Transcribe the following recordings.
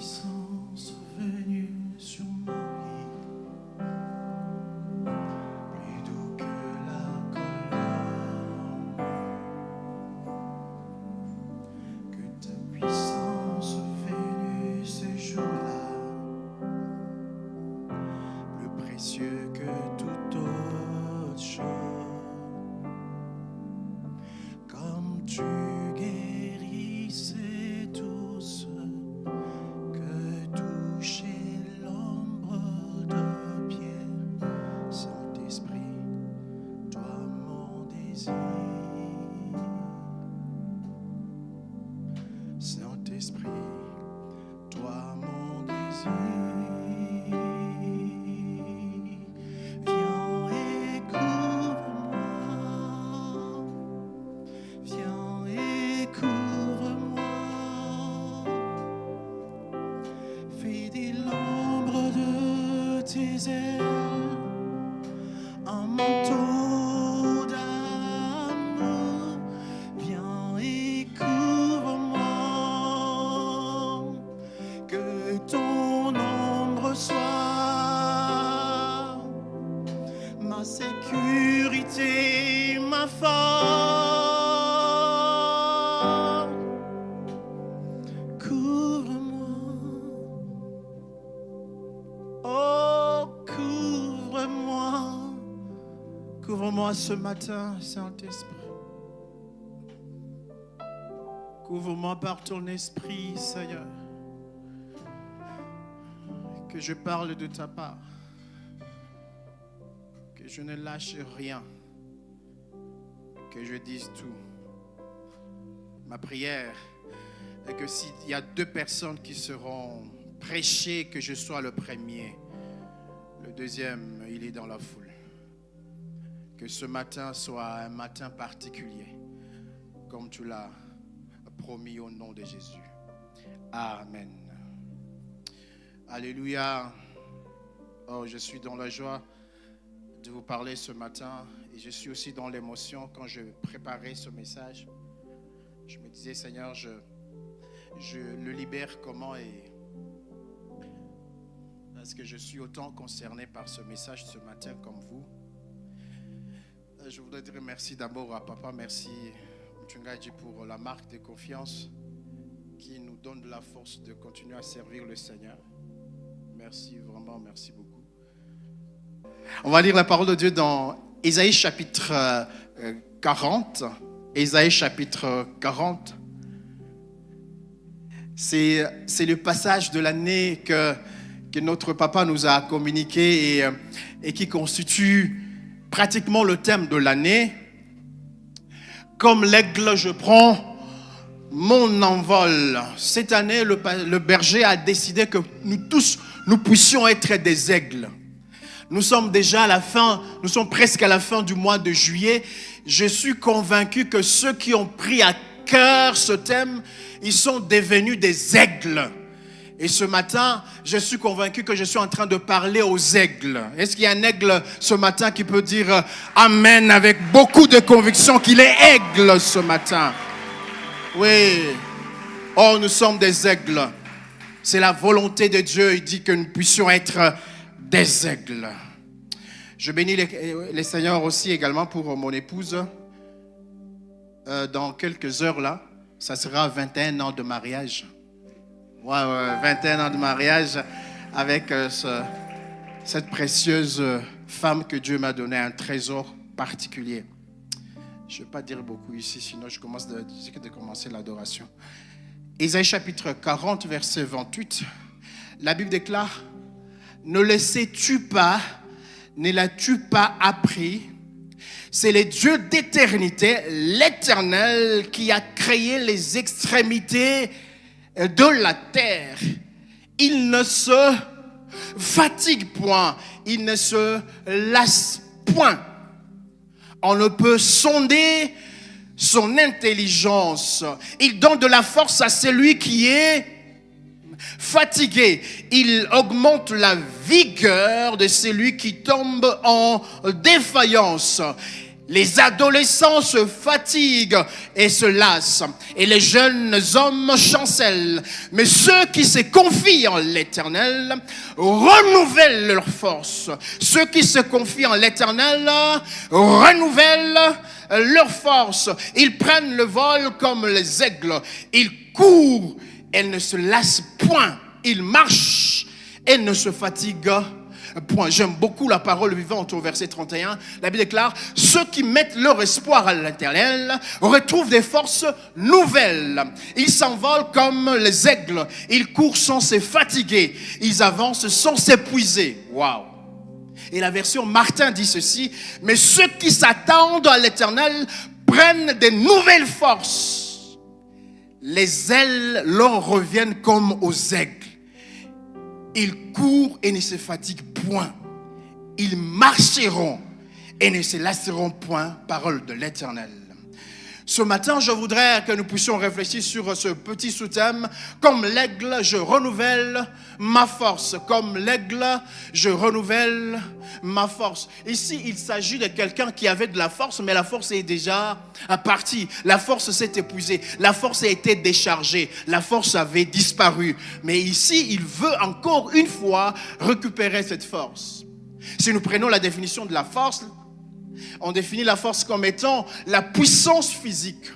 puissance venue sur ma vie, plus doux que la colombe, que ta puissance venue ce jour-là, plus précieux que toute autre chose, comme tu guérissais tous que touchait l'ombre de pierre. Saint-Esprit, toi mon désir. Saint-Esprit, toi mon désir. Viens et couvre-moi. Viens et couvre-moi. Fais de l'ombre de tes ailes un manteau d'amour. Viens et couvre-moi. Que ton ombre soit ma sécurité, ma force. Couvre-moi. Oh, couvre-moi. Couvre-moi ce matin, Saint-Esprit. Couvre-moi par ton esprit, Seigneur. Que je parle de ta part. Que je ne lâche rien. Que je dise tout. Ma prière est que s'il y a 2 personnes qui seront prêchées, que je sois le premier. Le deuxième, il est dans la foule. Que ce matin soit un matin particulier, comme tu l'as promis au nom de Jésus. Amen. Alléluia. Oh, je suis dans la joie de vous parler ce matin et je suis aussi dans l'émotion quand je préparais ce message. Je me disais, Seigneur, je le libère comment parce que je suis autant concerné par ce message ce matin comme vous. Je voudrais dire merci d'abord à Papa, merci Mtungaji pour la marque de confiance qui nous donne de la force de continuer à servir le Seigneur. Merci, vraiment, merci beaucoup. On va lire la parole de Dieu dans Ésaïe chapitre 40. Ésaïe chapitre 40. C'est le passage de l'année que notre papa nous a communiqué et qui constitue pratiquement le thème de l'année. Comme l'aigle, je prends mon envol. Cette année, le berger a décidé que nous tous, nous puissions être des aigles. Nous sommes déjà à la fin, nous sommes presque à la fin du mois de juillet. Je suis convaincu que ceux qui ont pris à cœur ce thème, ils sont devenus des aigles. Et ce matin, je suis convaincu que je suis en train de parler aux aigles. Est-ce qu'il y a un aigle ce matin qui peut dire Amen avec beaucoup de conviction qu'il est aigle ce matin? Oui. Oh, nous sommes des aigles. C'est la volonté de Dieu. Il dit que nous puissions être des aigles. Je bénis les Seigneurs aussi également pour mon épouse. Dans quelques heures là, ça sera 21 ans de mariage. Ouais, 21 ans de mariage avec cette précieuse femme que Dieu m'a donné, un trésor particulier. Je ne vais pas dire beaucoup ici, sinon je risque de commencer l'adoration. Ésaïe chapitre 40, verset 28. La Bible déclare: ne le sais-tu pas, ne l'as-tu pas appris? C'est le Dieu d'éternité, l'Éternel, qui a créé les extrémités de la terre. Il ne se fatigue point, il ne se lasse point. On ne peut sonder son intelligence. Il donne de la force à celui qui est fatigué. Il augmente la vigueur de celui qui tombe en défaillance. Les adolescents se fatiguent et se lassent, et les jeunes hommes chancellent. Mais ceux qui se confient en l'Éternel renouvellent leur force. Ceux qui se confient en l'Éternel renouvellent leur force. Ils prennent le vol comme les aigles. Ils courent et ne se lassent point. Ils marchent et ne se fatiguent point. J'aime beaucoup la parole vivante au verset 31. La Bible déclare: ceux qui mettent leur espoir à l'Éternel retrouvent des forces nouvelles. Ils s'envolent comme les aigles. Ils courent sans se fatiguer. Ils avancent sans s'épuiser. Waouh! Et la version Martin dit ceci: mais ceux qui s'attendent à l'Éternel prennent des nouvelles forces. Les ailes leur reviennent comme aux aigles. Ils courent et ne se fatiguent point. Ils marcheront et ne se lasseront point. Parole de l'Éternel. Ce matin, je voudrais que nous puissions réfléchir sur ce petit sous-thème. Comme l'aigle, je renouvelle ma force. Comme l'aigle, je renouvelle ma force. Ici, il s'agit de quelqu'un qui avait de la force, mais la force est déjà partie. La force s'est épuisée. La force a été déchargée. La force avait disparu. Mais ici, il veut encore une fois récupérer cette force. Si nous prenons la définition de la force, on définit la force comme étant la puissance physique.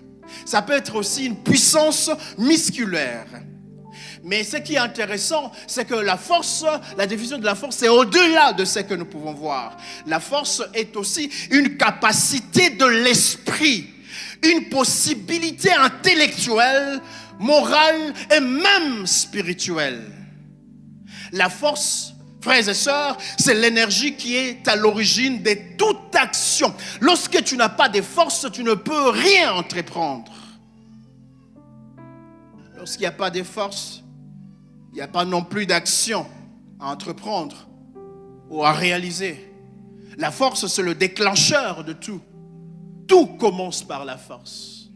Ça peut être aussi une puissance musculaire. Mais ce qui est intéressant, c'est que la force, la définition de la force, c'est au-delà de ce que nous pouvons voir. La force est aussi une capacité de l'esprit, une possibilité intellectuelle, morale et même spirituelle. La force, frères et sœurs, c'est l'énergie qui est à l'origine de toute action. Lorsque tu n'as pas de force, tu ne peux rien entreprendre. Lorsqu'il n'y a pas de force, il n'y a pas non plus d'action à entreprendre ou à réaliser. La force, c'est le déclencheur de tout. Tout commence par la force.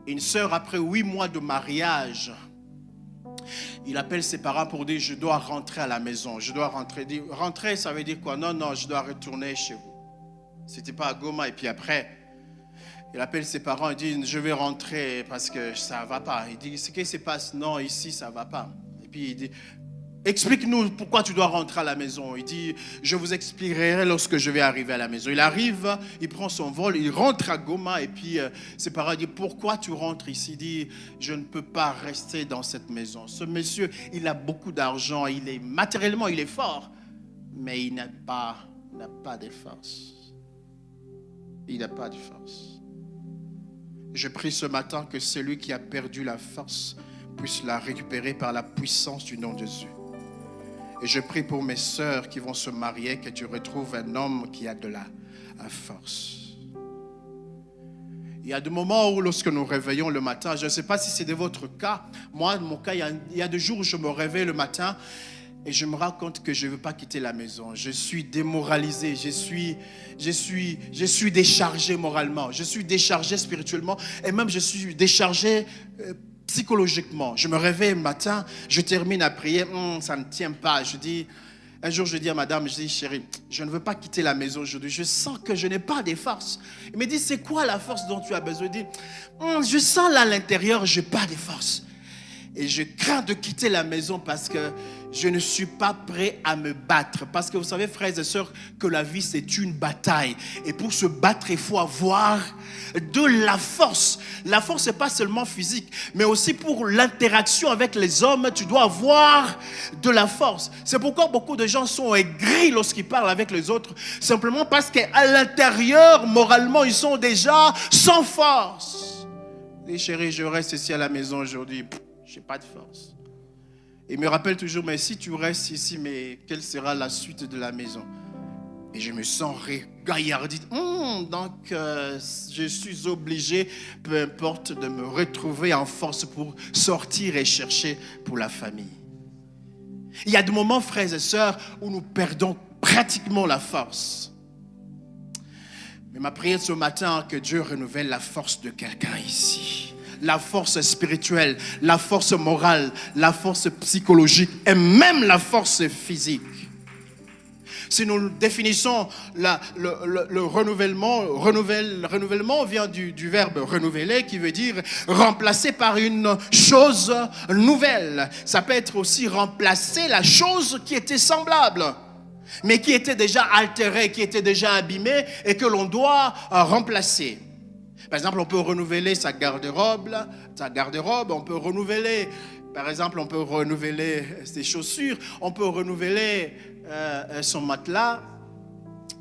Une sœur, après 8 mois de mariage, il appelle ses parents pour dire: je dois rentrer à la maison. Je dois rentrer. Rentrer, ça veut dire quoi? Non, je dois retourner chez vous. C'était pas à Goma. Et puis après, il appelle ses parents et dit: je vais rentrer parce que ça ne va pas. Il dit: ce qui se passe? Non, ici, ça ne va pas. Et puis il dit: explique-nous pourquoi tu dois rentrer à la maison. Il dit: je vous expliquerai lorsque je vais arriver à la maison. Il arrive, il prend son vol, il rentre à Goma et puis ses parents disent: pourquoi tu rentres ici? Il dit: je ne peux pas rester dans cette maison. Ce monsieur, il a beaucoup d'argent, matériellement il est fort, mais il n'a pas de force. Il n'a pas de force. Je prie ce matin que celui qui a perdu la force puisse la récupérer par la puissance du nom de Jésus. Et je prie pour mes sœurs qui vont se marier, que tu retrouves un homme qui a de la force. Il y a des moments où lorsque nous réveillons le matin, je ne sais pas si c'est de votre cas, moi, de mon cas, il y a des jours où je me réveille le matin et je me rends compte que je ne veux pas quitter la maison. Je suis démoralisé, je suis déchargé moralement, je suis déchargé spirituellement et même je suis déchargé psychologiquement. Je me réveille le matin, je termine à prier, ça ne tient pas. Un jour, je dis à madame, je dis: chérie, je ne veux pas quitter la maison aujourd'hui. Je sens que je n'ai pas de force. Il me dit: c'est quoi la force dont tu as besoin? Je dis: je sens là à l'intérieur, je n'ai pas de force. Et je crains de quitter la maison parce que je ne suis pas prêt à me battre. Parce que vous savez, frères et sœurs, que la vie, c'est une bataille. Et pour se battre, il faut avoir de la force. La force, ce n'est pas seulement physique, mais aussi pour l'interaction avec les hommes, tu dois avoir de la force. C'est pourquoi beaucoup de gens sont aigris lorsqu'ils parlent avec les autres, simplement parce qu'à l'intérieur, moralement, ils sont déjà sans force. Et chérie, je reste ici à la maison aujourd'hui. Je n'ai pas de force. Il me rappelle toujours: mais si tu restes ici, mais quelle sera la suite de la maison? Et je me sens gaillardi. Donc, je suis obligé, peu importe, de me retrouver en force pour sortir et chercher pour la famille. Il y a des moments, frères et sœurs, où nous perdons pratiquement la force. Mais ma prière ce matin, que Dieu renouvelle la force de quelqu'un ici. La force spirituelle, la force morale, la force psychologique et même la force physique. Si nous définissons le renouvellement vient du verbe renouveler qui veut dire remplacer par une chose nouvelle. Ça peut être aussi remplacer la chose qui était semblable, mais qui était déjà altérée, qui était déjà abîmée et que l'on doit remplacer. Par exemple, on peut renouveler sa garde-robe, on peut renouveler, par exemple, on peut renouveler ses chaussures, on peut renouveler son matelas.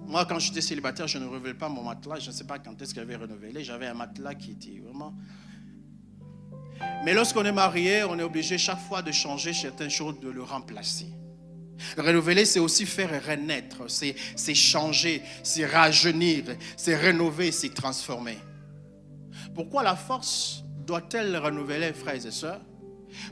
Moi, quand j'étais célibataire, je ne renouvelle pas mon matelas. Je ne sais pas quand est-ce que j'avais renouvelé. J'avais un matelas qui était vraiment... Mais lorsqu'on est marié, on est obligé chaque fois de changer certaines choses, de le remplacer. Renouveler, c'est aussi faire renaître, c'est changer, c'est rajeunir, c'est rénover, c'est transformer. Pourquoi la force doit-elle renouveler, frères et sœurs?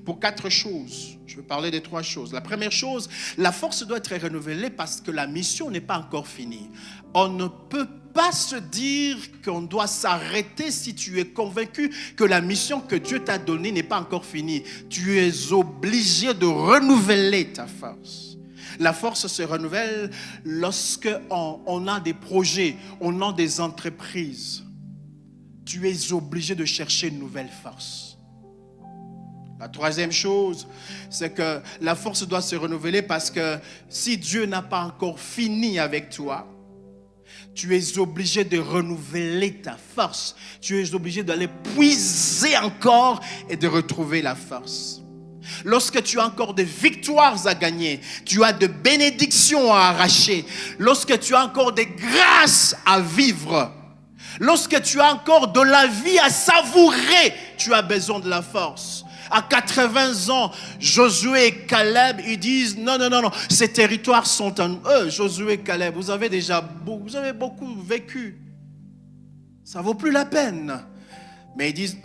Pour 4 choses. Je vais parler des 3 choses. La première chose, la force doit être renouvelée parce que la mission n'est pas encore finie. On ne peut pas se dire qu'on doit s'arrêter si tu es convaincu que la mission que Dieu t'a donnée n'est pas encore finie. Tu es obligé de renouveler ta force. La force se renouvelle lorsque on a des projets, on a des entreprises. Tu es obligé de chercher une nouvelle force. La troisième chose, c'est que la force doit se renouveler parce que si Dieu n'a pas encore fini avec toi, tu es obligé de renouveler ta force. Tu es obligé d'aller puiser encore et de retrouver la force. Lorsque tu as encore des victoires à gagner, tu as de bénédictions à arracher, lorsque tu as encore des grâces à vivre, lorsque tu as encore de la vie à savourer, tu as besoin de la force. À 80 ans, Josué et Caleb, ils disent non, ces territoires sont en eux. Josué et Caleb, vous avez beaucoup vécu. Ça vaut plus la peine. Mais ils disent,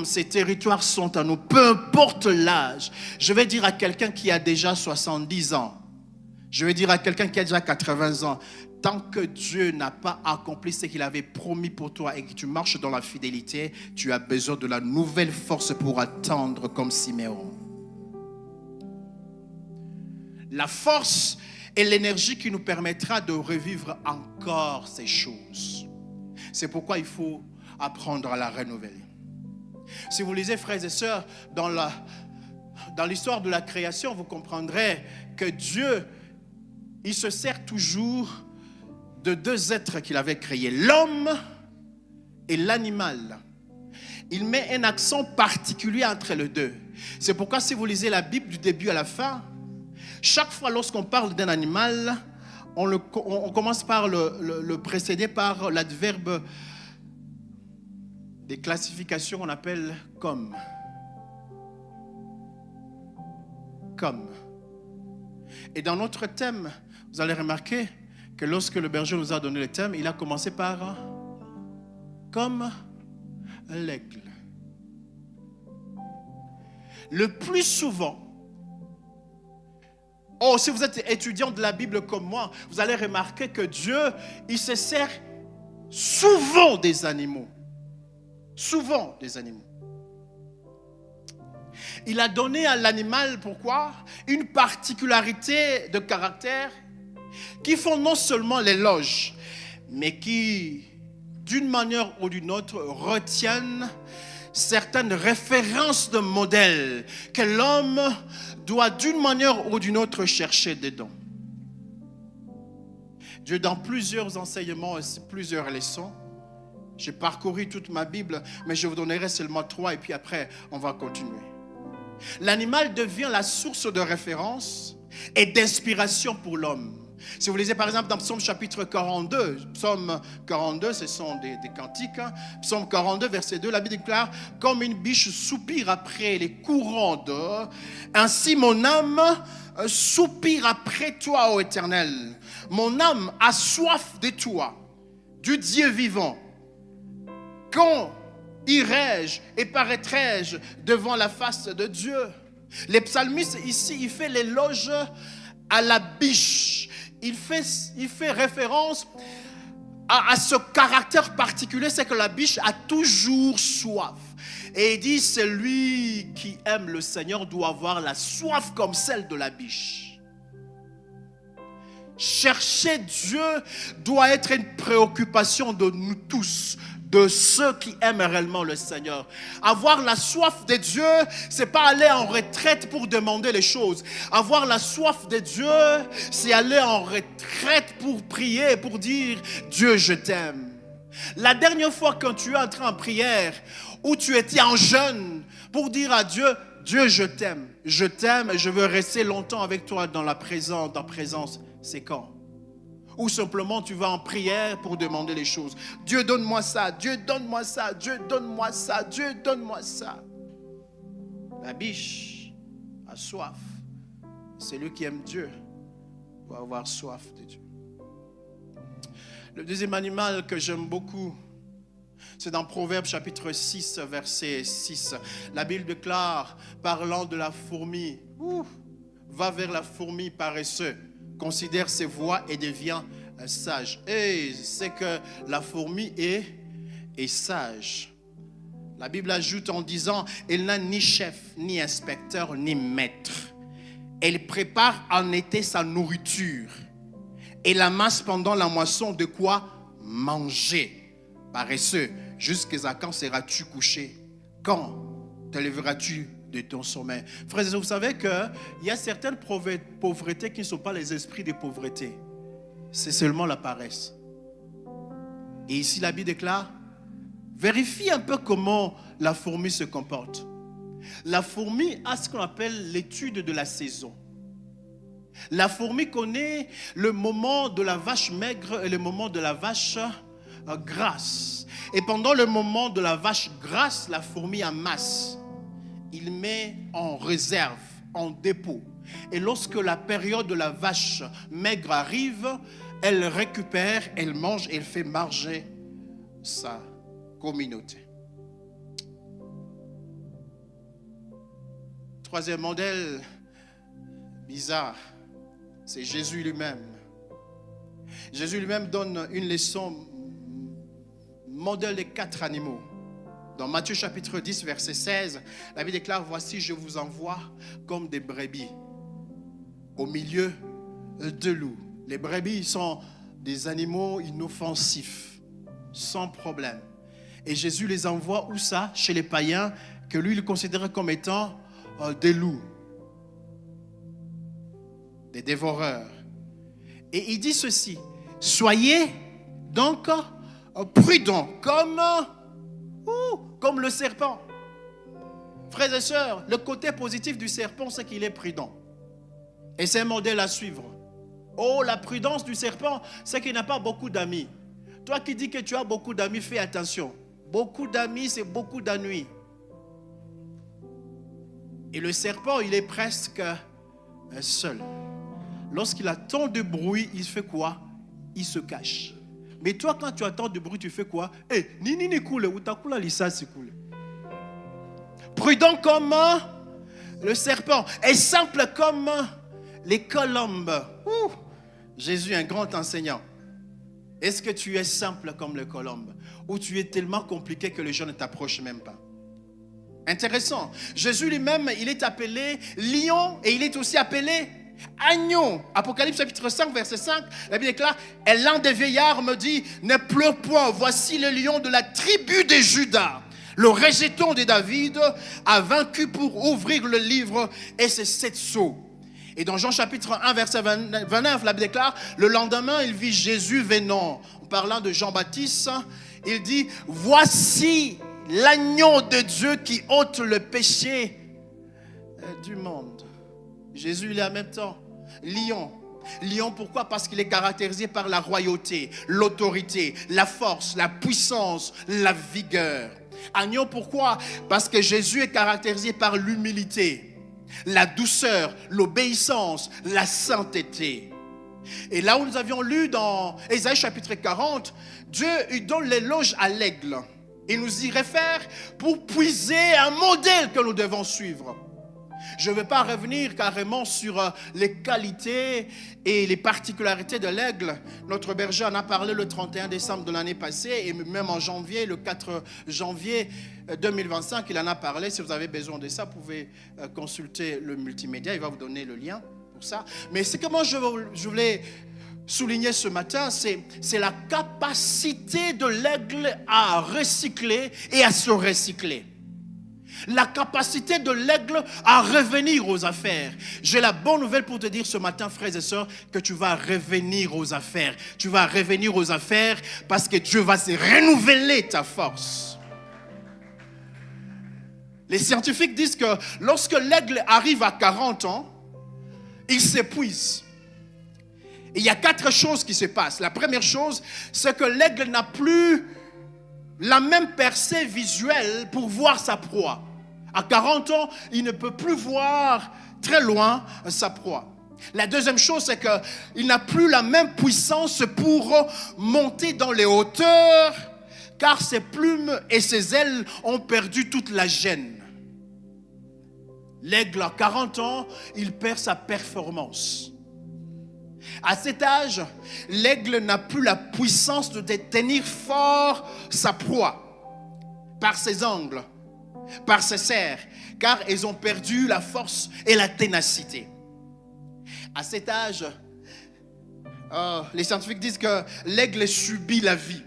ces territoires sont à nous, peu importe l'âge. Je vais dire à quelqu'un qui a déjà 70 ans, je vais dire à quelqu'un qui a déjà 80 ans, tant que Dieu n'a pas accompli ce qu'il avait promis pour toi et que tu marches dans la fidélité, tu as besoin de la nouvelle force pour attendre comme Siméon. La force est l'énergie qui nous permettra de revivre encore ces choses. C'est pourquoi il faut apprendre à la renouveler. Si vous lisez, frères et sœurs, dans l'histoire de la création, vous comprendrez que Dieu, il se sert toujours de 2 êtres qu'il avait créés, l'homme et l'animal. Il met un accent particulier entre les deux. C'est pourquoi si vous lisez la Bible du début à la fin, chaque fois lorsqu'on parle d'un animal, on commence par le précéder par l'adverbe des classifications qu'on appelle comme. Comme. Et dans notre thème, vous allez remarquer que lorsque le berger nous a donné le thème, il a commencé par comme l'aigle. Le plus souvent, si vous êtes étudiant de la Bible comme moi, vous allez remarquer que Dieu, il se sert souvent des animaux. Souvent des animaux. Il a donné à l'animal, pourquoi? Une particularité de caractère qui font non seulement l'éloge, mais qui, d'une manière ou d'une autre, retiennent certaines références de modèles que l'homme doit, d'une manière ou d'une autre, chercher dedans. Dieu, dans plusieurs enseignements et plusieurs leçons, j'ai parcouru toute ma Bible, mais je vous donnerai seulement 3 et puis après, on va continuer. L'animal devient la source de référence et d'inspiration pour l'homme. Si vous lisez par exemple dans Psaume chapitre 42, Psaume 42, ce sont des cantiques, Psaume 42, verset 2, la Bible déclare « Comme une biche soupire après les courants d'eau, ainsi mon âme soupire après toi, ô Éternel. Mon âme a soif de toi, du Dieu vivant. Quand irai-je et paraîtrai-je devant la face de Dieu ?» Les psalmistes ici, il fait l'éloge à la biche. Il fait référence à ce caractère particulier, c'est que la biche a toujours soif. Et il dit, celui qui aime le Seigneur doit avoir la soif comme celle de la biche. Chercher Dieu doit être une préoccupation de nous tous, de ceux qui aiment réellement le Seigneur. Avoir la soif de Dieu, c'est pas aller en retraite pour demander les choses. Avoir la soif de Dieu, c'est aller en retraite pour prier, pour dire Dieu, je t'aime. La dernière fois quand tu es entré en prière, ou tu étais en jeûne pour dire à Dieu, Dieu, je t'aime et je veux rester longtemps avec toi dans la présence, c'est quand? Ou simplement tu vas en prière pour demander les choses. Dieu, donne-moi ça, Dieu, donne-moi ça, Dieu, donne-moi ça, Dieu, donne-moi ça. La biche a soif. Celui qui aime Dieu doit avoir soif de Dieu. Le deuxième animal que j'aime beaucoup, c'est dans Proverbes chapitre 6, verset 6. La Bible déclare, parlant de la fourmi, va vers la fourmi paresseuse, considère ses voies et devient sage. Et c'est que la fourmi est sage. La Bible ajoute en disant, elle n'a ni chef, ni inspecteur, ni maître. Elle prépare en été sa nourriture et l'amasse pendant la moisson de quoi manger. Paresseux, jusqu'à quand seras-tu couché? Quand te lèveras-tu de ton sommeil? Frères et sœurs, vous savez qu'il y a certaines pauvretés qui ne sont pas les esprits de pauvreté. C'est seulement la paresse. Et ici, la Bible déclare, vérifie un peu comment la fourmi se comporte. La fourmi a ce qu'on appelle l'étude de la saison. La fourmi connaît le moment de la vache maigre et le moment de la vache grasse. Et pendant le moment de la vache grasse, la fourmi amasse. Il met en réserve, en dépôt. Et lorsque la période de la vache maigre arrive, elle récupère, elle mange, elle fait marcher sa communauté. Troisième modèle bizarre, c'est Jésus lui-même. Jésus lui-même donne une leçon modèle des 4 animaux. Dans Matthieu chapitre 10, verset 16, la Bible déclare, voici, je vous envoie comme des brebis au milieu de loups. Les brebis sont des animaux inoffensifs, sans problème. Et Jésus les envoie où ça? Chez les païens, que lui, il considérait comme étant des loups, des dévoreurs. Et il dit ceci, soyez donc prudents comme le serpent. Frères et sœurs, le côté positif du serpent, c'est qu'il est prudent. Et c'est un modèle à suivre. Oh, la prudence du serpent, c'est qu'il n'a pas beaucoup d'amis. Toi qui dis que tu as beaucoup d'amis, fais attention. Beaucoup d'amis, c'est beaucoup d'ennuis. Et le serpent, il est presque seul. Lorsqu'il attend du bruit, il fait quoi? Il se cache. Mais toi, quand tu attends du bruit, tu fais quoi? Nini coule, ou ta coule licence coule. Prudent comme le serpent et simple comme les colombes. Jésus est un grand enseignant. Est-ce que tu es simple comme les colombes ou tu es tellement compliqué que les gens ne t'approchent même pas? Intéressant. Jésus lui-même, il est appelé lion et il est aussi appelé agneau. Apocalypse chapitre 5, verset 5, la Bible déclare, et l'un des vieillards me dit, ne pleure point, voici le lion de la tribu de Juda. Le rejeton de David a vaincu pour ouvrir le livre et ses 7 sceaux. Et dans Jean chapitre 1, verset 29, la Bible déclare, le lendemain, il vit Jésus venant. En parlant de Jean-Baptiste, il dit, voici l'agneau de Dieu qui ôte le péché du monde. Jésus, il est en même temps lion. Lion, pourquoi? Parce qu'il est caractérisé par la royauté, l'autorité, la force, la puissance, la vigueur. Agneau, pourquoi? Parce que Jésus est caractérisé par l'humilité, la douceur, l'obéissance, la sainteté. Et là où nous avions lu dans Ésaïe chapitre 40, Dieu il donne l'éloge à l'aigle. Il nous y réfère pour puiser un modèle que nous devons suivre. Je ne vais pas revenir carrément sur les qualités et les particularités de l'aigle. Notre berger en a parlé le 31 décembre de l'année passée et même en janvier, le 4 janvier 2025, il en a parlé. Si vous avez besoin de ça, vous pouvez consulter le multimédia. Il va vous donner le lien pour ça. Mais c'est comment je voulais souligner ce matin, c'est la capacité de l'aigle à recycler et à se recycler. La capacité de l'aigle à revenir aux affaires. J'ai la bonne nouvelle pour te dire ce matin, frères et sœurs, que tu vas revenir aux affaires. Tu vas revenir aux affaires parce que Dieu va se renouveler ta force. Les scientifiques disent que lorsque l'aigle arrive à 40 ans, il s'épuise. Et il y a 4 choses qui se passent. La première chose, c'est que l'aigle n'a plus la même percée visuelle pour voir sa proie. À 40 ans, il ne peut plus voir très loin sa proie. La deuxième chose, c'est qu'il n'a plus la même puissance pour monter dans les hauteurs, car ses plumes et ses ailes ont perdu toute la gaine. L'aigle, à 40 ans, il perd sa performance. À cet âge, l'aigle n'a plus la puissance de tenir fort sa proie par ses angles, par ses serres, car ils ont perdu la force et la ténacité. À cet âge, les scientifiques disent que l'aigle subit la vie.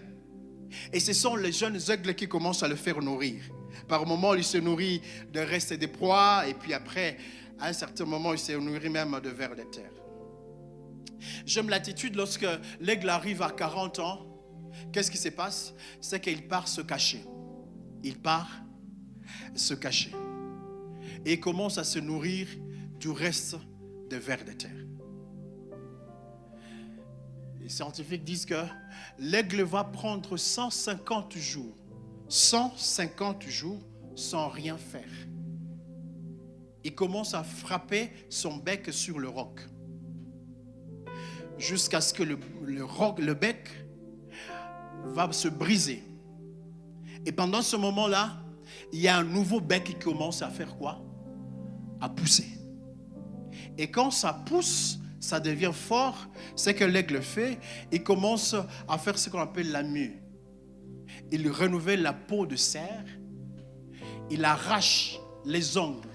Et ce sont les jeunes aigles qui commencent à le faire nourrir. Par moments, il se nourrit de restes des proies, et puis après, à un certain moment, il se nourrit même de vers de terre. J'aime l'attitude lorsque l'aigle arrive à 40 ans. Qu'est-ce qui se passe? C'est qu'il part se cacher. Il part se cacher. Et il commence à se nourrir du reste des vers de terre. Les scientifiques disent que l'aigle va prendre 150 jours sans rien faire. Il commence à frapper son bec sur le roc. Jusqu'à ce que le bec va se briser. Et pendant ce moment-là, il y a un nouveau bec qui commence à faire quoi? À pousser. Et quand ça pousse, ça devient fort. Ce que l'aigle fait, il commence à faire ce qu'on appelle la mue. Il renouvelle la peau de cerf. Il arrache les ongles.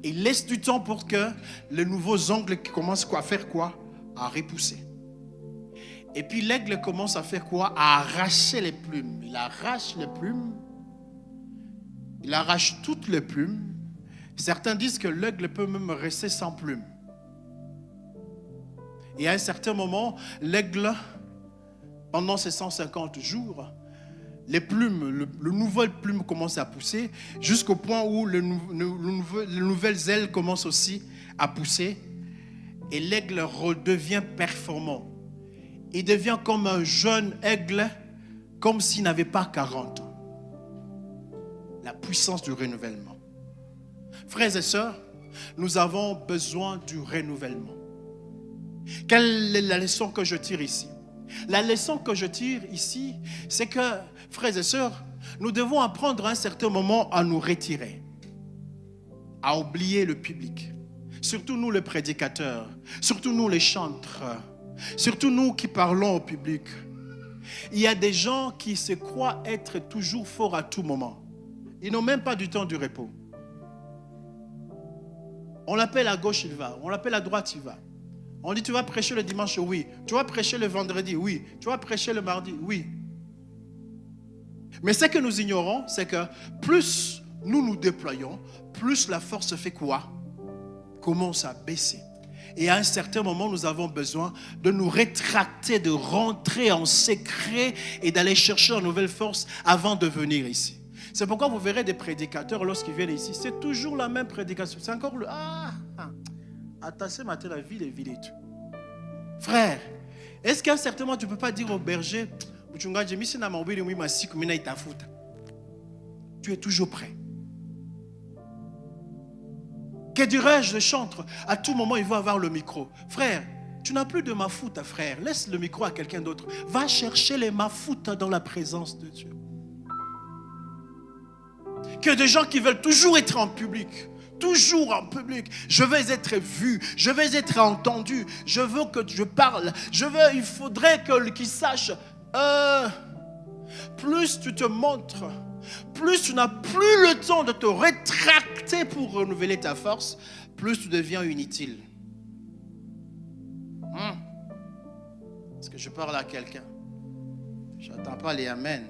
Il laisse du temps pour que les nouveaux ongles commencent à faire quoi? À repousser. Et puis l'aigle commence à faire quoi? À arracher les plumes. Il arrache les plumes. Il arrache toutes les plumes. Certains disent que l'aigle peut même rester sans plumes. Et à un certain moment, l'aigle, pendant ces 150 jours, les plumes, le nouvelle plume commence à pousser jusqu'au point où les nouvelles ailes commencent aussi à pousser. Et l'aigle redevient performant. Il devient comme un jeune aigle, comme s'il n'avait pas 40 ans. La puissance du renouvellement. Frères et sœurs, nous avons besoin du renouvellement. Quelle est la leçon que je tire ici? La leçon que je tire ici, c'est que, frères et sœurs, nous devons apprendre à un certain moment à nous retirer, à oublier le public. Surtout nous les prédicateurs, surtout nous les chantres, surtout nous qui parlons au public. Il y a des gens qui se croient être toujours forts à tout moment. Ils n'ont même pas du temps du repos. On l'appelle à gauche, il va. On l'appelle à droite, il va. On dit, tu vas prêcher le dimanche, oui. Tu vas prêcher le vendredi, oui. Tu vas prêcher le mardi, oui. Mais ce que nous ignorons, c'est que plus nous nous déployons, plus la force fait quoi? Commence à baisser. Et à un certain moment, nous avons besoin de nous rétracter, de rentrer en secret et d'aller chercher une nouvelle force avant de venir ici. C'est pourquoi vous verrez des prédicateurs lorsqu'ils viennent ici. C'est toujours la même prédication. C'est encore le... Attention, matin, la ville est vide et tout. Frère, est-ce qu'à un certain moment, tu ne peux pas dire au berger, tu es toujours prêt. Que dirais-je, le chantre? À tout moment, il va avoir le micro. Frère, tu n'as plus de mafout, frère. Laisse le micro à quelqu'un d'autre. Va chercher les mafoutes dans la présence de Dieu. Que des gens qui veulent toujours être en public. Toujours en public. Je veux être vu. Je veux être entendu. Je veux que je parle. Il faudrait qu'ils sachent. Plus tu te montres, plus tu n'as plus le temps de te rétracter pour renouveler ta force, plus tu deviens inutile. Je parle à quelqu'un. Je n'attends pas les amen.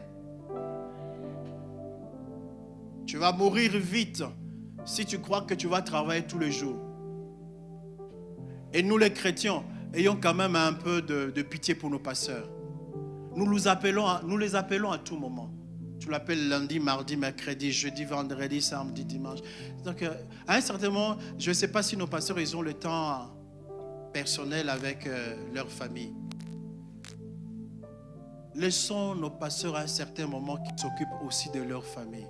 Tu vas mourir vite si tu crois que tu vas travailler tous les jours. Et nous les chrétiens, ayons quand même un peu de pitié pour nos pasteurs. Nous les appelons à tout moment. Tu l'appelles lundi, mardi, mercredi, jeudi, vendredi, samedi, dimanche. Donc, à un certain moment, je ne sais pas si nos pasteurs ils ont le temps personnel avec leur famille. Laissons nos pasteurs à un certain moment qui s'occupent aussi de leur famille.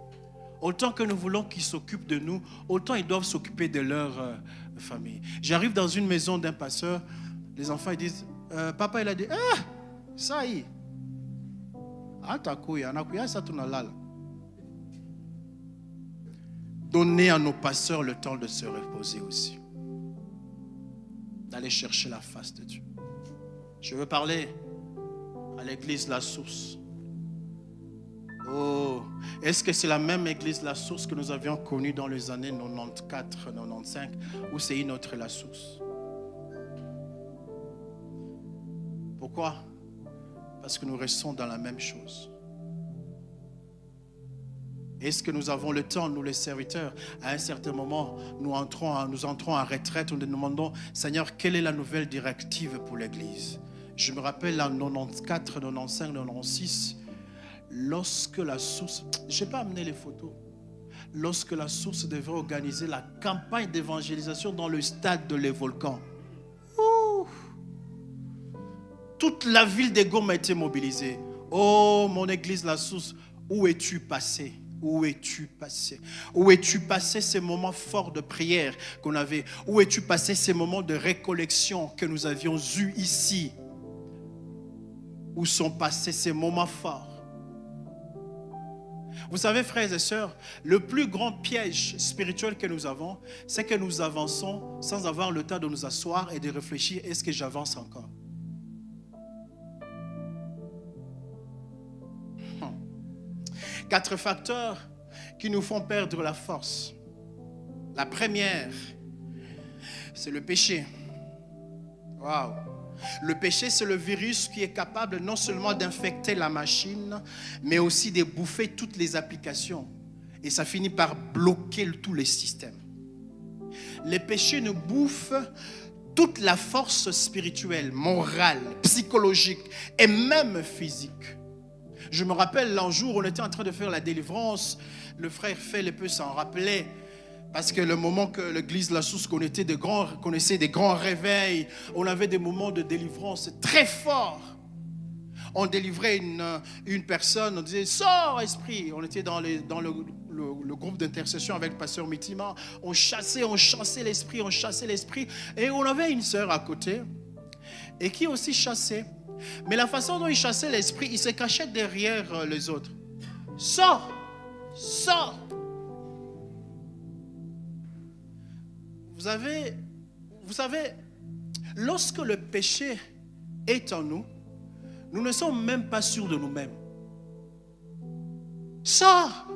Autant que nous voulons qu'ils s'occupent de nous, autant ils doivent s'occuper de leur famille. J'arrive dans une maison d'un pasteur, les enfants ils disent, papa il a dit, ça y est. Donnez à nos pasteurs le temps de se reposer aussi. D'aller chercher la face de Dieu. Je veux parler à l'église La Source. Oh, est-ce que c'est la même église La Source que nous avions connue dans les années 94, 95 ou c'est une autre La Source? Pourquoi? Parce que nous restons dans la même chose. Est-ce que nous avons le temps, nous les serviteurs, à un certain moment, nous entrons en retraite, nous nous demandons, Seigneur, quelle est la nouvelle directive pour l'Église? Je me rappelle en 94, 95, 96, lorsque La Source, je n'ai pas amené les photos, lorsque La Source devait organiser la campagne d'évangélisation dans le stade de Les Volcans. Toute la ville de Goma a été mobilisée. Oh, mon église La Source, où es-tu passé? Où es-tu passé? Où es-tu passé ces moments forts de prière qu'on avait? Où es-tu passé ces moments de récollection que nous avions eus ici? Où sont passés ces moments forts? Vous savez, frères et sœurs, le plus grand piège spirituel que nous avons, c'est que nous avançons sans avoir le temps de nous asseoir et de réfléchir, est-ce que j'avance encore? 4 facteurs qui nous font perdre la force. La première, c'est le péché. Waouh! Le péché, c'est le virus qui est capable non seulement d'infecter la machine, mais aussi de bouffer toutes les applications. Et ça finit par bloquer tous les systèmes. Le péché nous bouffe toute la force spirituelle, morale, psychologique et même physique. Je me rappelle un jour, on était en train de faire la délivrance. Le frère Fell peut s'en rappeler. Parce que le moment que l'église La Source connaissait des grands réveils, on avait des moments de délivrance très forts. On délivrait une personne, on disait « Sors, esprit !» On était dans le groupe d'intercession avec le pasteur Mitima. On chassait l'esprit. Et on avait une sœur à côté et qui aussi chassait. Mais la façon dont il chassait l'esprit, il se cachait derrière les autres. Sors! Sors! Vous savez, lorsque le péché est en nous, nous ne sommes même pas sûrs de nous-mêmes. Sors!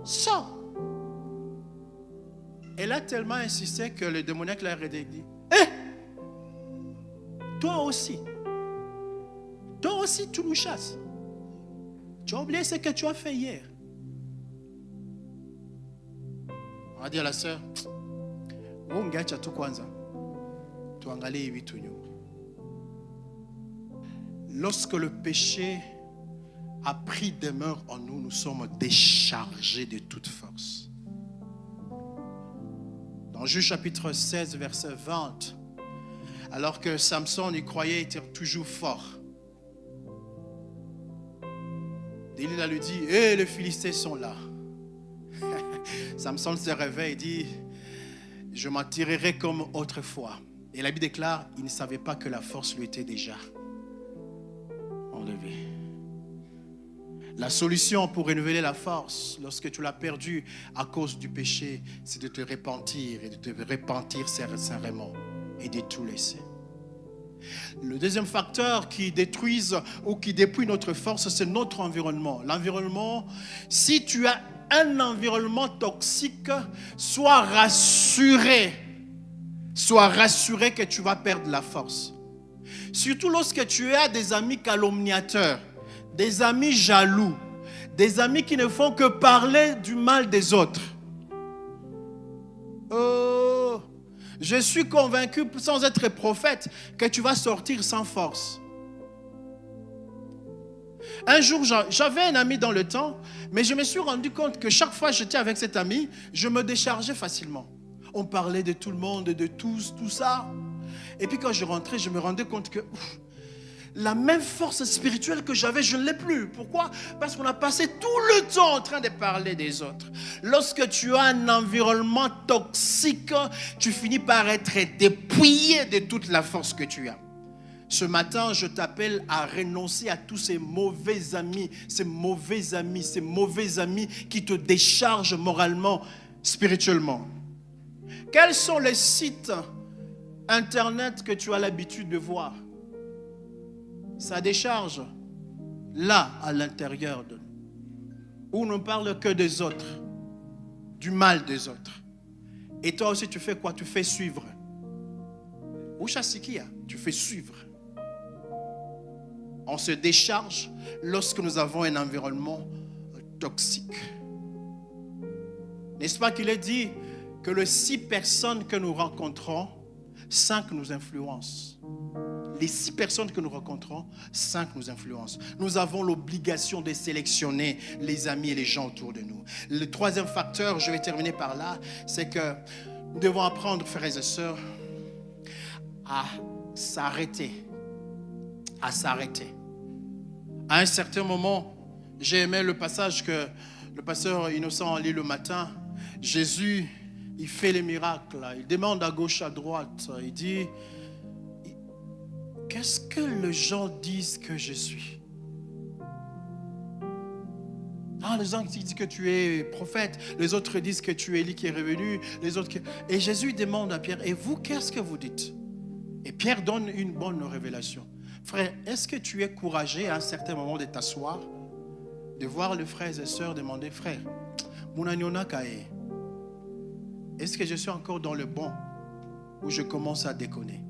Sors! Elle a tellement insisté que le démoniaque l'a dit « Hé! Toi aussi! Toi aussi, tu nous chasses. Tu as oublié ce que tu as fait hier. » On va dire à la sœur, lorsque le péché a pris demeure en nous, nous sommes déchargés de toute force. Dans Juge chapitre 16, verset 20, alors que Samson y croyait être toujours fort, Delilah lui dit, les Philistins sont là. Samson se réveille et dit, je m'en tirerai comme autrefois. Et la Bible déclare, il ne savait pas que la force lui était déjà enlevée. La solution pour renouveler la force, lorsque tu l'as perdue à cause du péché, c'est de te repentir et de te repentir sincèrement et de tout laisser. Le deuxième facteur qui détruise ou qui dépouille notre force, c'est notre environnement. L'environnement, si tu as un environnement toxique, sois rassuré que tu vas perdre la force. Surtout lorsque tu as des amis calomniateurs, des amis jaloux, des amis qui ne font que parler du mal des autres. Oh, je suis convaincu, sans être prophète, que tu vas sortir sans force. Un jour, j'avais un ami dans le temps, mais je me suis rendu compte que chaque fois que j'étais avec cet ami, je me déchargeais facilement. On parlait de tout le monde, de tous, tout ça. Et puis quand je rentrais, je me rendais compte que la même force spirituelle que j'avais, je ne l'ai plus. Pourquoi? Parce qu'on a passé tout le temps en train de parler des autres. Lorsque tu as un environnement toxique, tu finis par être dépouillé de toute la force que tu as. Ce matin, je t'appelle à renoncer à tous ces mauvais amis qui te déchargent moralement, spirituellement. Quels sont les sites internet que tu as l'habitude de voir? Ça décharge là, à l'intérieur de nous, où on ne parle que des autres, du mal des autres. Et toi aussi, tu fais quoi? Tu fais suivre. Ushasikia, tu fais suivre. On se décharge lorsque nous avons un environnement toxique. N'est-ce pas qu'il est dit que les 6 personnes que nous rencontrons, 5 nous influencent. Les 6 personnes que nous rencontrons, 5 nous influencent. Nous avons l'obligation de sélectionner les amis et les gens autour de nous. Le 3e facteur, je vais terminer par là, c'est que nous devons apprendre, frères et sœurs, à s'arrêter. À s'arrêter. À un certain moment, j'ai aimé le passage que le pasteur Innocent lit le matin. Jésus, il fait les miracles. Il demande à gauche, à droite. Il dit, qu'est-ce que les gens disent que je suis? Les gens disent que tu es prophète. Les autres disent que tu es Élie qui est revenu. Et Jésus demande à Pierre, et vous, qu'est-ce que vous dites? Et Pierre donne une bonne révélation. Frère, est-ce que tu es courageux à un certain moment de t'asseoir, de voir les frères et sœurs demander, frère, est-ce que je suis encore dans le bon ou je commence à déconner?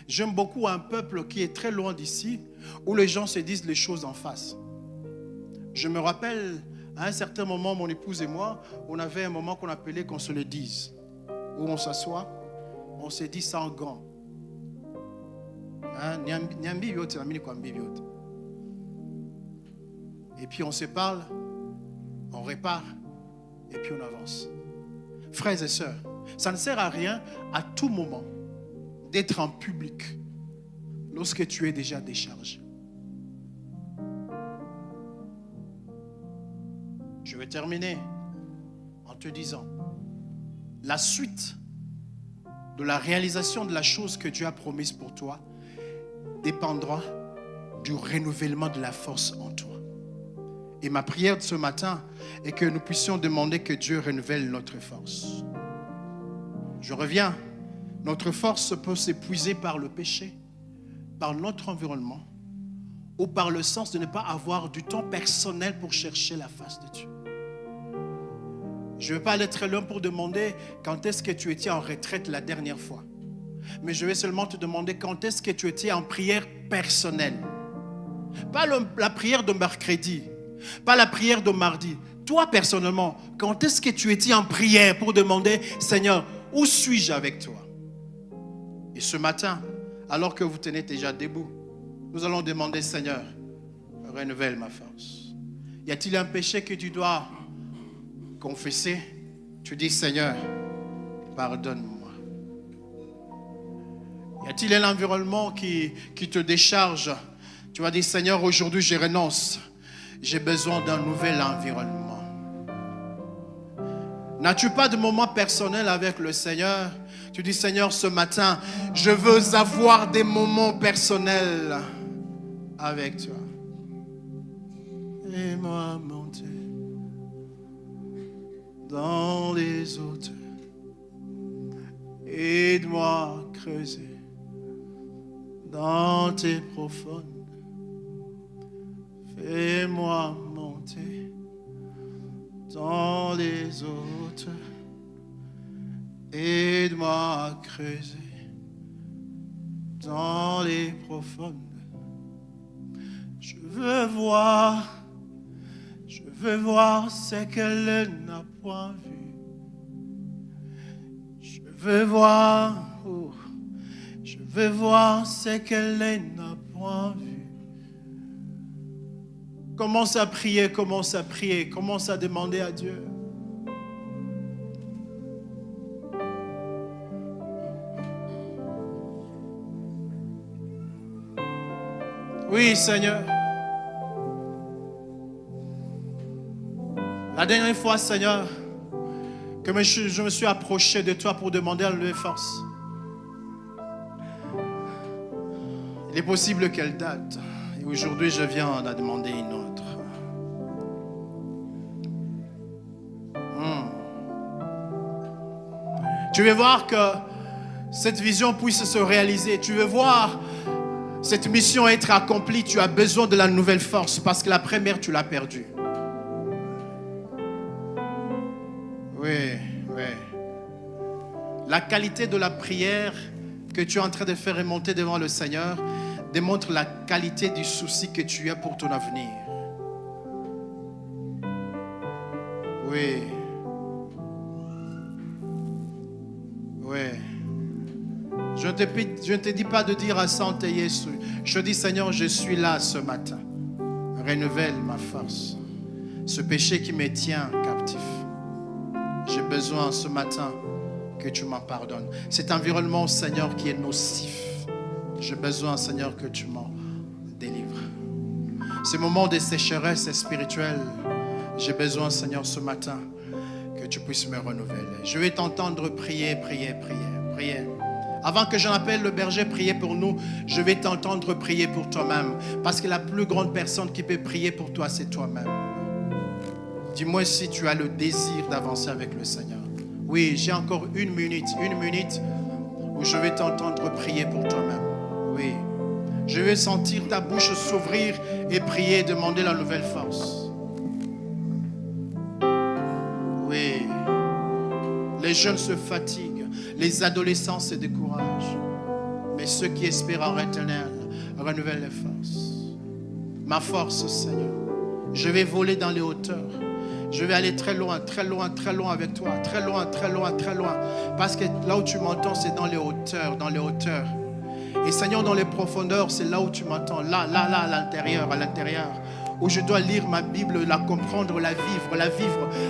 J'aime beaucoup un peuple qui est très loin d'ici, où les gens se disent les choses en face. Je me rappelle, à un certain moment, mon épouse et moi, on avait un moment qu'on appelait qu'on se le dise, où on s'assoit, on se dit sans gants. Et puis on se parle, on répare, et puis on avance. Frères et sœurs, ça ne sert à rien à tout moment d'être en public lorsque tu es déjà déchargé. Je vais terminer en te disant, la suite de la réalisation de la chose que Dieu a promise pour toi dépendra du renouvellement de la force en toi. Et ma prière de ce matin est que nous puissions demander que Dieu renouvelle notre force. Je reviens, notre force peut s'épuiser par le péché, par notre environnement, ou par le sens de ne pas avoir du temps personnel pour chercher la face de Dieu. Je ne vais pas aller très loin pour demander quand est-ce que tu étais en retraite la dernière fois. Mais je vais seulement te demander quand est-ce que tu étais en prière personnelle. Pas la prière de mercredi, pas la prière de mardi. Toi personnellement, quand est-ce que tu étais en prière pour demander, Seigneur, où suis-je avec toi? Et ce matin, alors que vous tenez déjà debout, nous allons demander, Seigneur, renouvelle ma force. Y a-t-il un péché que tu dois confesser? Tu dis, Seigneur, pardonne-moi. Y a-t-il un environnement qui te décharge? Tu vas dire, Seigneur, aujourd'hui je renonce. J'ai besoin d'un nouvel environnement. N'as-tu pas de moment personnel avec le Seigneur? Tu dis, Seigneur, ce matin, je veux avoir des moments personnels avec toi. Et-moi monter dans les hauteurs. Aide-moi creuser dans tes profondes. Fais-moi monter dans les hauteurs. Aide-moi à creuser dans les profondes. Je veux voir ce qu'elle n'a point vu. Je veux voir ce qu'elle n'a point vu. Commence à prier, commence à demander à Dieu. Oui, Seigneur. La dernière fois, Seigneur, que je me suis approché de toi pour demander à lever force. Il est possible qu'elle date. Et aujourd'hui, je viens en demander une autre. Tu veux voir que cette vision puisse se réaliser. Tu veux voir cette mission être accomplie. Tu as besoin de la nouvelle force parce que la première, tu l'as perdue. Oui. La qualité de la prière que tu es en train de faire remonter devant le Seigneur démontre la qualité du souci que tu as pour ton avenir. Oui. Je ne te dis pas de dire à Santé Jésus. Je dis, Seigneur, je suis là ce matin. Renouvelle ma force. Ce péché qui me tient captif. J'ai besoin ce matin que tu m'en pardonnes. Cet environnement, Seigneur, qui est nocif. J'ai besoin, Seigneur, que tu m'en délivres. Ces moments de sécheresse spirituelle, j'ai besoin, Seigneur, ce matin, que tu puisses me renouveler. Je vais t'entendre prier. Avant que j'en appelle le berger, prier pour nous, je vais t'entendre prier pour toi-même. Parce que la plus grande personne qui peut prier pour toi, c'est toi-même. Dis-moi si tu as le désir d'avancer avec le Seigneur. Oui, j'ai encore une minute où je vais t'entendre prier pour toi-même. Oui, je vais sentir ta bouche s'ouvrir et prier, demander la nouvelle force. Oui, les jeunes se fatiguent, les adolescents se découragent, mais ceux qui espèrent en l'éternel renouvellent les forces. Ma force, Seigneur, je vais voler dans les hauteurs. Je vais aller très loin avec toi. Très loin. Parce que là où tu m'entends, c'est dans les hauteurs. Et Seigneur, dans les profondeurs, c'est là où tu m'entends. Là, à l'intérieur. Où je dois lire ma Bible, la comprendre, la vivre.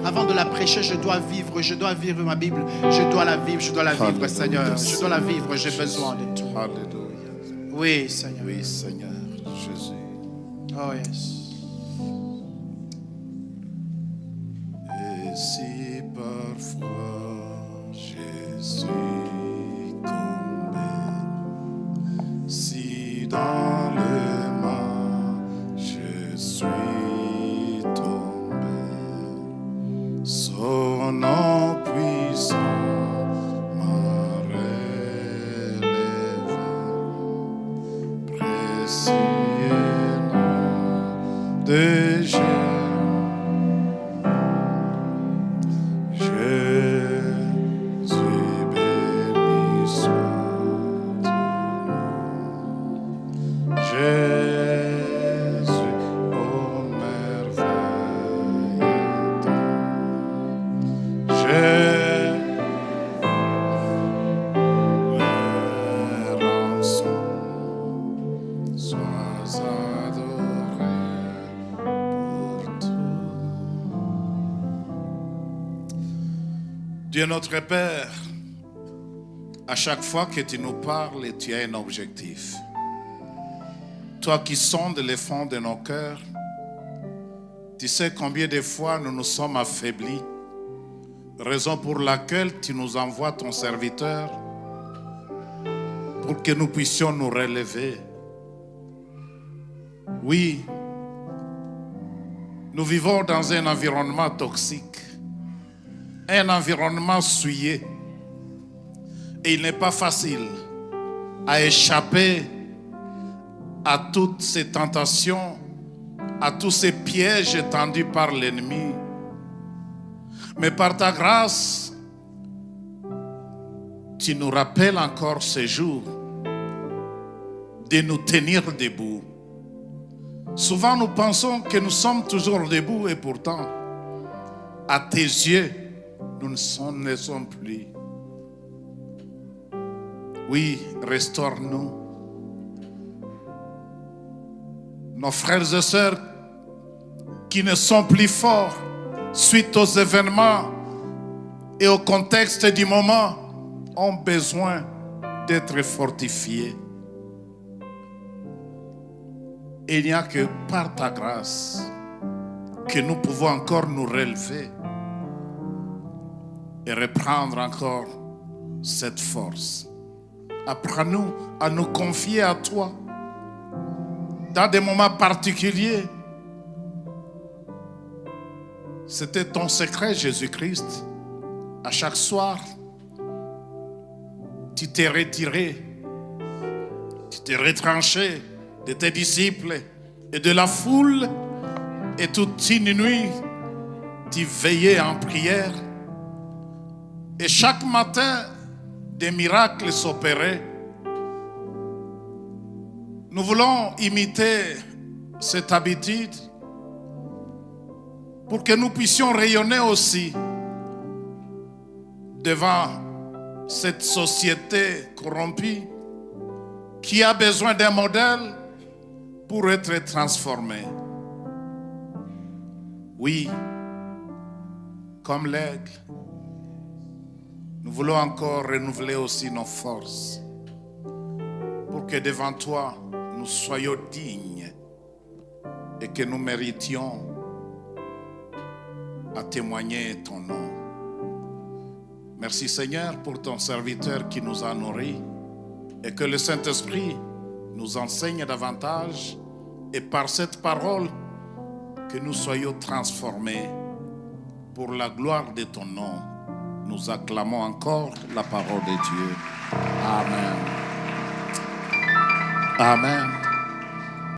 Avant de la prêcher, je dois vivre ma Bible. Je dois la vivre, Seigneur. Je dois la vivre, j'ai besoin de toi. Alléluia. Oui, Seigneur. Oui, Seigneur Jésus. Oh, yes. Et si parfois je suis tombé, si dans le mal je suis tombé, son nom puissant m'a relevé, précieux nom de Jésus. Dieu notre Père, à chaque fois que tu nous parles, tu as un objectif. Toi qui sondes les fonds de nos cœurs, tu sais combien de fois nous nous sommes affaiblis, raison pour laquelle tu nous envoies ton serviteur pour que nous puissions nous relever. Oui, nous vivons dans un environnement toxique. Un environnement souillé. Et il n'est pas facile à échapper à toutes ces tentations, à tous ces pièges tendus par l'ennemi. Mais par ta grâce, tu nous rappelles encore ces jours de nous tenir debout. Souvent nous pensons que nous sommes toujours debout et pourtant, à tes yeux, nous ne sommes plus. Oui, restaure-nous. Nos frères et sœurs qui ne sont plus forts suite aux événements et au contexte du moment ont besoin d'être fortifiés. Et il n'y a que par ta grâce que nous pouvons encore nous relever et reprendre encore cette force. Apprends-nous à nous confier à toi dans des moments particuliers. C'était ton secret, Jésus-Christ. À chaque soir, tu t'es retiré, tu t'es retranché de tes disciples et de la foule, et toute une nuit, tu veillais en prière. Et chaque matin, des miracles s'opéraient. Nous voulons imiter cette habitude pour que nous puissions rayonner aussi devant cette société corrompue qui a besoin d'un modèle pour être transformée. Oui, comme l'aigle, nous voulons encore renouveler aussi nos forces pour que devant toi, nous soyons dignes et que nous méritions à témoigner ton nom. Merci Seigneur pour ton serviteur qui nous a nourris et que le Saint-Esprit nous enseigne davantage et par cette parole que nous soyons transformés pour la gloire de ton nom. Nous acclamons encore la parole de Dieu. Amen. Amen.